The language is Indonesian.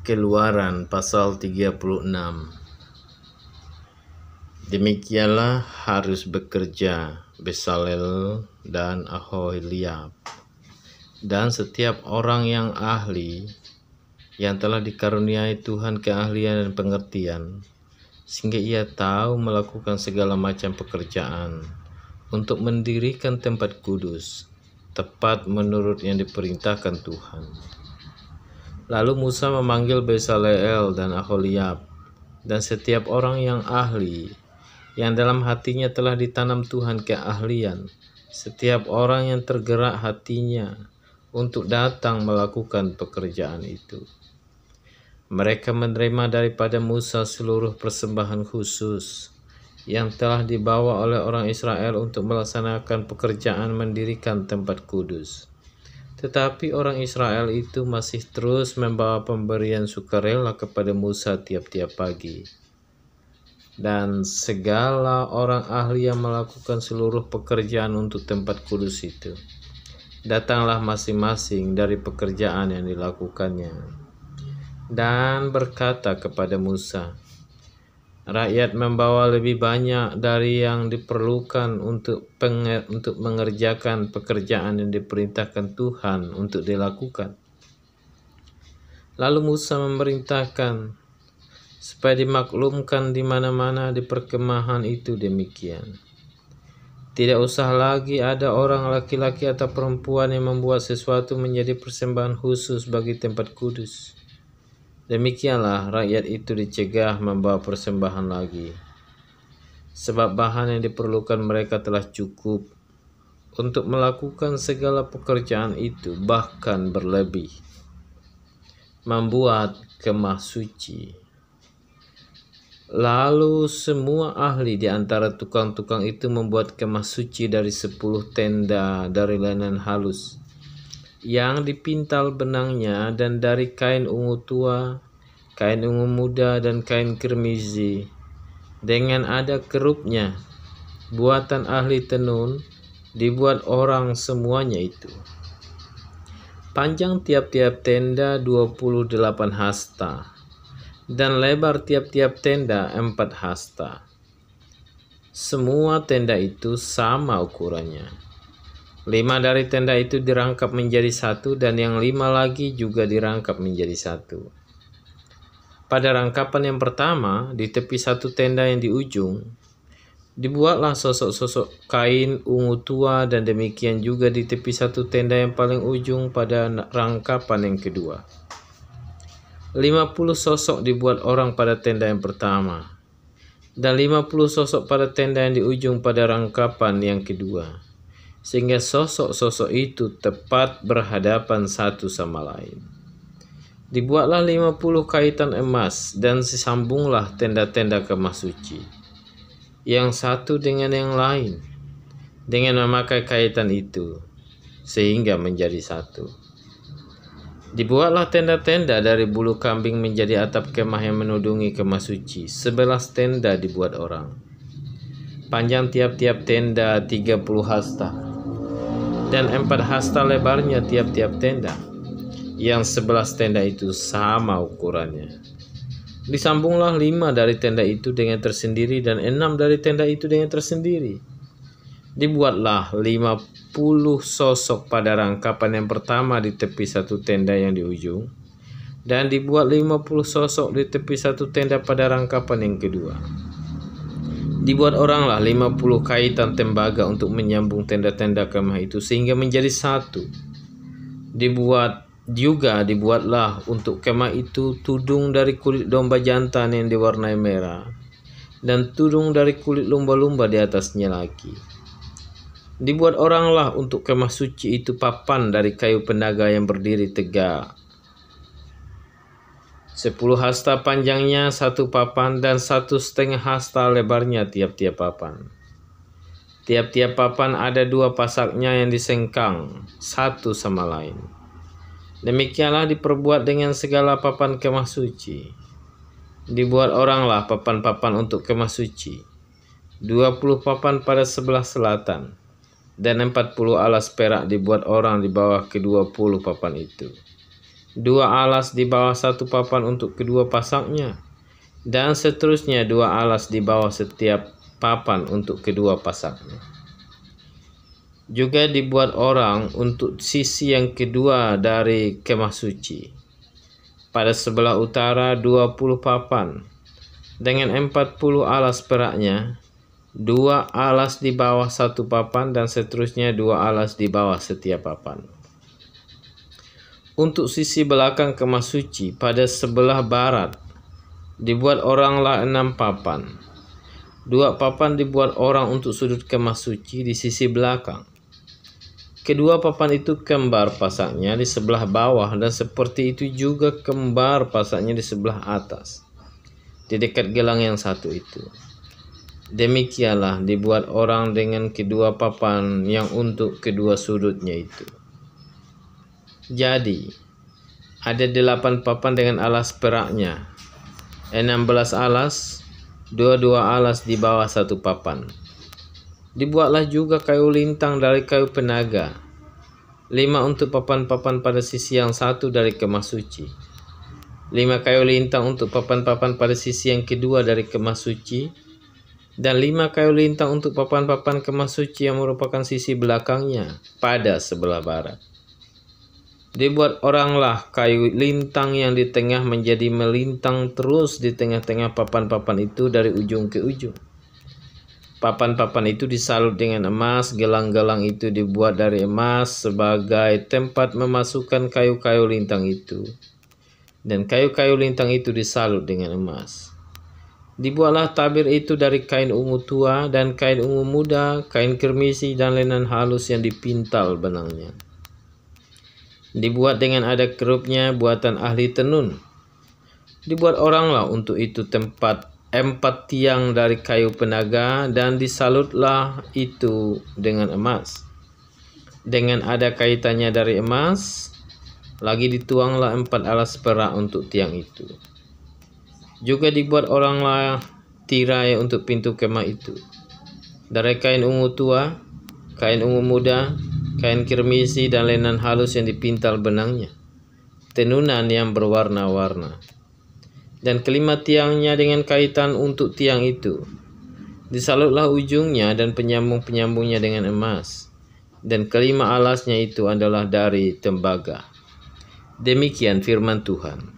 Keluaran pasal 36. Demikianlah harus bekerja Bezalel dan Aholiab dan setiap orang yang ahli yang telah dikaruniai Tuhan keahlian dan pengertian, sehingga ia tahu melakukan segala macam pekerjaan untuk mendirikan tempat kudus, tepat menurut yang diperintahkan Tuhan. Lalu Musa memanggil Bezalel dan Aholiab dan setiap orang yang ahli, yang dalam hatinya telah ditanam Tuhan keahlian, setiap orang yang tergerak hatinya untuk datang melakukan pekerjaan itu. Mereka menerima daripada Musa seluruh persembahan khusus yang telah dibawa oleh orang Israel untuk melaksanakan pekerjaan mendirikan tempat kudus. Tetapi orang Israel itu masih terus membawa pemberian sukarela kepada Musa tiap-tiap pagi. Dan segala orang ahli yang melakukan seluruh pekerjaan untuk tempat kudus itu, datanglah masing-masing dari pekerjaan yang dilakukannya, dan berkata kepada Musa, rakyat membawa lebih banyak dari yang diperlukan untuk mengerjakan pekerjaan yang diperintahkan Tuhan untuk dilakukan. Lalu Musa memerintahkan supaya dimaklumkan di mana-mana di perkemahan itu demikian. Tidak usah lagi ada orang laki-laki atau perempuan yang membuat sesuatu menjadi persembahan khusus bagi tempat kudus. Demikianlah rakyat itu dicegah membawa persembahan lagi, sebab bahan yang diperlukan mereka telah cukup untuk melakukan segala pekerjaan itu, bahkan berlebih. Membuat kemah suci. Lalu semua ahli di antara tukang-tukang itu membuat kemah suci dari 10 tenda dari linen halus yang dipintal benangnya, dan dari kain ungu tua, kain ungu muda, dan kain kirmizi, dengan ada kerupnya, buatan ahli tenun, dibuat orang semuanya itu. Panjang tiap-tiap tenda 28 hasta, dan lebar tiap-tiap tenda 4 hasta. Semua tenda itu sama ukurannya. 5 dari tenda itu dirangkap menjadi satu, dan yang 5 lagi juga dirangkap menjadi satu. Pada rangkapan yang pertama, di tepi satu tenda yang di ujung, dibuatlah sosok-sosok kain ungu tua, dan demikian juga di tepi satu tenda yang paling ujung pada rangkapan yang kedua. 50 sosok dibuat orang pada tenda yang pertama, dan 50 sosok pada tenda yang di ujung pada rangkapan yang kedua, sehingga sosok-sosok itu tepat berhadapan satu sama lain. Dibuatlah 50 kaitan emas, dan disambunglah tenda-tenda kemah suci, yang satu dengan yang lain, dengan memakai kaitan itu, sehingga menjadi satu. Dibuatlah tenda-tenda dari bulu kambing menjadi atap kemah yang menudungi kemah suci. 11 tenda dibuat orang. Panjang tiap-tiap tenda 30 hasta, dan 4 hasta lebarnya tiap-tiap tenda, yang 11 tenda itu sama ukurannya. Disambunglah 5 dari tenda itu dengan tersendiri, dan 6 dari tenda itu dengan tersendiri. Dibuatlah 50 sosok pada rangkapan yang pertama di tepi satu tenda yang di ujung, dan dibuat 50 sosok di tepi satu tenda pada rangkapan yang kedua. Dibuat oranglah 50 kaitan tembaga untuk menyambung tenda-tenda kemah itu sehingga menjadi satu. Dibuatlah untuk kemah itu tudung dari kulit domba jantan yang diwarnai merah, dan tudung dari kulit lumba-lumba di atasnya lagi. Dibuat oranglah untuk kemah suci itu papan dari kayu pendaga yang berdiri tegak. 10 hasta panjangnya satu papan, dan 1,5 hasta lebarnya tiap-tiap papan. Tiap-tiap papan ada 2 pasaknya yang disengkang satu sama lain. Demikianlah diperbuat dengan segala papan kemah suci. Dibuat oranglah papan-papan untuk kemah suci, 20 papan pada sebelah selatan, dan 40 alas perak dibuat orang di bawah ke-20 papan itu. 2 alas di bawah 1 papan untuk kedua pasangnya, dan seterusnya 2 alas di bawah setiap papan untuk kedua pasangnya. Juga dibuat orang untuk sisi yang kedua dari kemah suci. Pada sebelah utara 20 papan, dengan 40 alas peraknya, 2 alas di bawah 1 papan dan seterusnya 2 alas di bawah setiap papan. Untuk sisi belakang kemah suci pada sebelah barat, dibuat oranglah 6 papan. 2 papan dibuat orang untuk sudut kemah suci di sisi belakang. Kedua papan itu kembar pasangnya di sebelah bawah, dan seperti itu juga kembar pasangnya di sebelah atas, di dekat gelang yang satu itu. Demikianlah dibuat orang dengan kedua papan yang untuk kedua sudutnya itu. Jadi, ada 8 papan dengan alas peraknya, 16 alas, 2 alas di bawah 1 papan. Dibuatlah juga kayu lintang dari kayu penaga, 5 untuk papan-papan pada sisi yang satu dari kemah suci, 5 kayu lintang untuk papan-papan pada sisi yang kedua dari kemah suci, dan 5 kayu lintang untuk papan-papan kemah suci yang merupakan sisi belakangnya pada sebelah barat. Dibuat oranglah kayu lintang yang di tengah menjadi melintang terus di tengah-tengah papan-papan itu dari ujung ke ujung. Papan-papan itu disalut dengan emas, gelang-gelang itu dibuat dari emas sebagai tempat memasukkan kayu-kayu lintang itu, dan kayu-kayu lintang itu disalut dengan emas. Dibuatlah tabir itu dari kain ungu tua dan kain ungu muda, kain kirmisi dan lenan halus yang dipintal benangnya. Dibuat dengan ada kerupnya buatan ahli tenun. Dibuat oranglah untuk itu 4 tiang dari kayu penaga, dan disalutlah itu dengan emas. Dengan ada kaitannya dari emas, lagi dituanglah 4 alas perak untuk tiang itu. Juga dibuat oranglah tirai untuk pintu kemah itu, dari kain ungu tua, kain ungu muda, kain kirmisi dan lenan halus yang dipintal benangnya, tenunan yang berwarna-warna. Dan kelima tiangnya dengan kaitan untuk tiang itu, disalutlah ujungnya dan penyambung-penyambungnya dengan emas, dan kelima alasnya itu adalah dari tembaga. Demikian firman Tuhan.